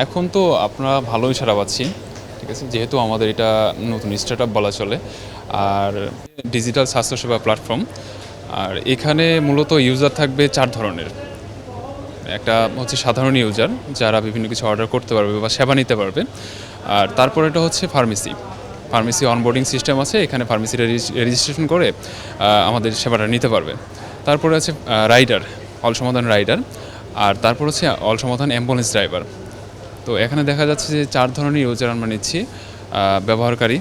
এখন তো আপনারা ভালোই সাড়া পাচ্ছি, ঠিক আছে, যেহেতু আমাদের এটা নতুন স্টার্টআপ বলা চলে। আর ডিজিটাল স্বাস্থ্যসেবা প্ল্যাটফর্ম, আর এখানে মূলত ইউজার থাকবে 4 ধরনের। একটা হচ্ছে সাধারণ ইউজার, যারা বিভিন্ন কিছু অর্ডার করতে পারবে বা সেবা নিতে পারবে। আর তারপর এটা হচ্ছে ফার্মেসি অনবোর্ডিং সিস্টেম আছে, এখানে ফার্মেসি রেজিস্ট্রেশন করে আমাদের সেবাটা নিতে পারবে। তারপরে আছে রাইডার, অল সমাধান রাইডার। আর তারপর হচ্ছে অল সমাধান অ্যাম্বুলেন্স ড্রাইভার। তো এখানে দেখা যাচ্ছে যে 4 ধরনের ইউজার আমরা নিচ্ছি: ব্যবহারকারী,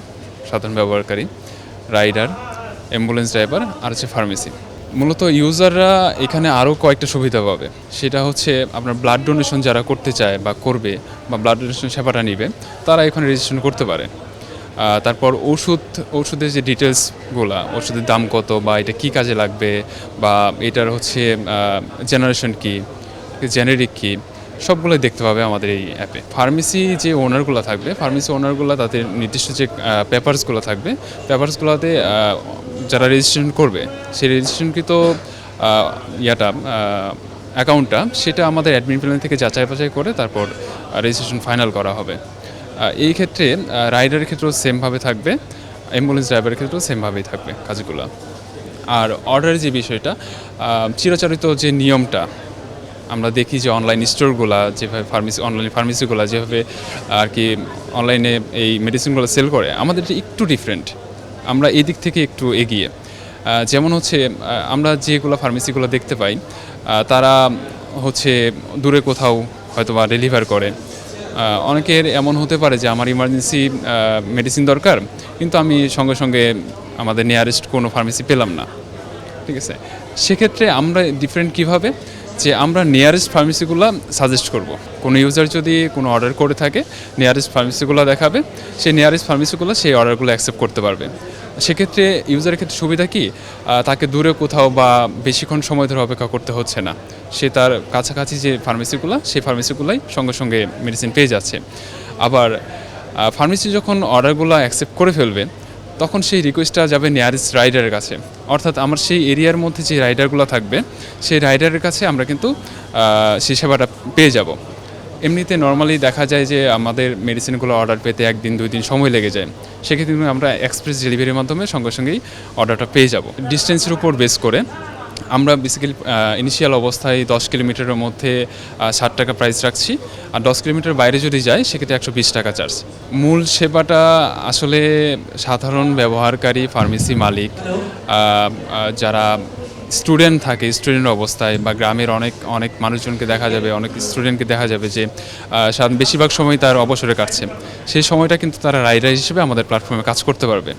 সাধারণ ব্যবহারকারী, রাইডার, অ্যাম্বুলেন্স ড্রাইভার আর হচ্ছে ফার্মেসি। মূলত ইউজাররা এখানে আরও কয়েকটা সুবিধা পাবে। সেটা হচ্ছে আপনার ব্লাড ডোনেশন যারা করতে চায় বা করবে, বা ব্লাড ডোনেশন সেবাটা নিবে, তারা এখানে রেজিস্ট্রেশন করতে পারে। তারপর ওষুধের যে ডিটেলসগুলো, ওষুধের দাম কত, বা এটা কী কাজে লাগবে, বা এটার হচ্ছে জেনারেশন কী, জেনেরিক কী, সবগুলোই দেখতে পাবে আমাদের এই অ্যাপে। ফার্মেসি যে ওনারগুলো থাকবে, ফার্মেসি ওনারগুলো তাদের নির্দিষ্ট যে পেপারসগুলো থাকবে, পেপারসগুলোতে যারা রেজিস্ট্রেশন করবে, সেই রেজিস্ট্রেশনকৃত অ্যাকাউন্টটা, সেটা আমাদের অ্যাডমিন প্ল্যান থেকে যাচাই বাছাই করে তারপর রেজিস্ট্রেশন ফাইনাল করা হবে। এই ক্ষেত্রে রাইডারের ক্ষেত্রেও সেমভাবে থাকবে, অ্যাম্বুলেন্স ড্রাইভারের ক্ষেত্রেও সেমভাবেই থাকবে কাজগুলো। আর অর্ডারের যে বিষয়টা, চিরাচরিত যে নিয়মটা আমরা দেখি যে অনলাইন স্টোরগুলো যেভাবে অনলাইন ফার্মেসিগুলো যেভাবে আর কি অনলাইনে এই মেডিসিনগুলো সেল করে, আমাদের একটু ডিফারেন্ট। আমরা এই দিক থেকে একটু এগিয়ে। যেমন হচ্ছে আমরা যেগুলো ফার্মেসিগুলো দেখতে পাই, তারা হচ্ছে দূরে কোথাও হয়তো বা ডেলিভার করে। অনেকের এমন হতে পারে যে আমার ইমার্জেন্সি মেডিসিন দরকার, কিন্তু আমি সঙ্গে সঙ্গে আমাদের নিয়ারেস্ট কোনো ফার্মেসি পেলাম না, ঠিক আছে। সেক্ষেত্রে আমরা ডিফারেন্ট কীভাবে, যে আমরা নিয়ারেস্ট ফার্মেসিগুলো সাজেস্ট করব। কোনো ইউজার যদি কোনো অর্ডার করে থাকে, নিয়ারেস্ট ফার্মেসিগুলো দেখাবে, সেই নিয়ারেস্ট ফার্মেসিগুলো সেই অর্ডারগুলো অ্যাকসেপ্ট করতে পারবে। সেক্ষেত্রে ইউজারের ক্ষেত্রে সুবিধা কি, তাকে দূরে কোথাও বা বেশিক্ষণ সময় ধরে অপেক্ষা করতে হচ্ছে না। সে তার কাছাকাছি যে ফার্মেসিগুলো, সেই ফার্মেসিগুলোই সঙ্গে সঙ্গে মেডিসিন পেয়ে যাচ্ছে। আবার ফার্মেসি যখন অর্ডারগুলো অ্যাকসেপ্ট করে ফেলবে, তখন সেই রিকোয়েস্টটা যাবে নিয়ারেস্ট রাইডারের কাছে। অর্থাৎ আমার সেই এরিয়ার মধ্যে যে রাইডারগুলো থাকবে, সেই রাইডারের কাছে আমরা কিন্তু সেই সেবাটা পেয়ে যাব। এমনিতে নর্মালি দেখা যায় যে আমাদের মেডিসিনগুলো অর্ডার পেতে 1 দিন 2 দিন সময় লেগে যায়। সেক্ষেত্রে আমরা এক্সপ্রেস ডেলিভারির মাধ্যমে সঙ্গে সঙ্গেই অর্ডারটা পেয়ে যাব। ডিস্টেন্সের উপর বেস করে আমরা বেসিক্যালি ইনিশিয়াল অবস্থায় 10 কিলোমিটারের মধ্যে 60 টাকা প্রাইস রাখছি। আর 10 কিলোমিটার বাইরে যদি যায়, সেক্ষেত্রে 120 টাকা চার্জ। মূল সেবাটা আসলে সাধারণ ব্যবহারকারী, ফার্মেসি মালিক, যারা স্টুডেন্ট থাকে, স্টুডেন্ট অবস্থায়, বা গ্রামের অনেক মানুষজনকে দেখা যাবে, অনেক স্টুডেন্টকে দেখা যাবে যে বেশিরভাগ সময় তার অবসরে কাটছে। সেই সময়টা কিন্তু তারা রাইডার হিসেবে আমাদের প্ল্যাটফর্মে কাজ করতে পারবে।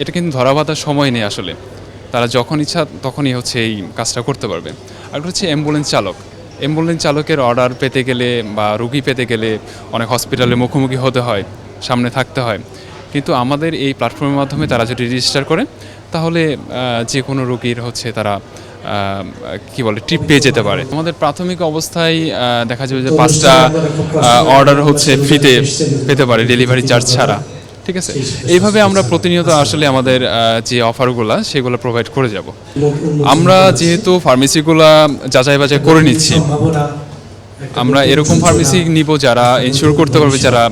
এটা কিন্তু ধরা বাঁধার সময় নেই আসলে, তারা যখন ইচ্ছা তখনই হচ্ছে এই কাজটা করতে পারবে। আর হচ্ছে অ্যাম্বুলেন্স চালকের অর্ডার পেতে গেলে বা রুগী পেতে গেলে অনেক হসপিটালে মুখোমুখি হতে হয়, সামনে থাকতে হয়। কিন্তু আমাদের এই প্ল্যাটফর্মের মাধ্যমে তারা যদি রেজিস্টার করে, তাহলে যে কোনো রুগীর হচ্ছে তারা ট্রিপ পেয়ে যেতে পারে। আমাদের প্রাথমিক অবস্থায় দেখা যাবে যে 5টা অর্ডার হচ্ছে ফ্রিতে পেতে পারে, ডেলিভারি চার্জ ছাড়া, ঠিক আছে। এইভাবে আমরা প্রতিনিয়ত আসলে আমাদের যে অফারগুলো, সেগুলো প্রোভাইড করে যাব। আমরা যেহেতু ফার্মেসিগুলো যাচাই বাছাই করে নিচ্ছি, আমরা এরকম ফার্মেসি নিব যারা ইনশিওর করতে পারবে, যারা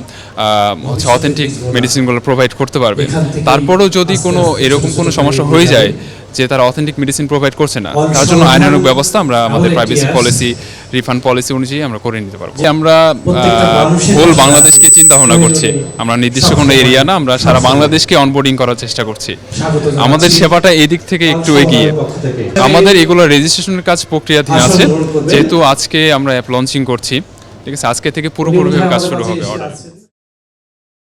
হচ্ছে অথেন্টিক মেডিসিনগুলো প্রোভাইড করতে পারবে। তারপরেও যদি এরকম কোনো সমস্যা হয়ে যায় যে তারা অথেন্টিক মেডিসিন প্রোভাইড করছে না, তার জন্য আইনানুগ ব্যবস্থা আমরা আমাদের প্রাইভেসি পলিসি, রিফান্ড পলিসি অনুযায়ী আমরা করে নিতে পারবো। আমরা হোল বাংলাদেশকে চিন্তা ভাবনা করছি। আমরা নির্দিষ্ট কোনো এরিয়া না, আমরা সারা বাংলাদেশকে অনবোর্ডিং করার চেষ্টা করছি। আমাদের সেবাটা এই দিক থেকে একটু এগিয়ে। আমাদের এগুলো রেজিস্ট্রেশনের কাজ প্রক্রিয়াধীন আছে, যেহেতু আজকে আমরা অ্যাপ লঞ্চিং করছি, ঠিক আছে। আজকে থেকে পুরোপুরি কাজ শুরু হবে।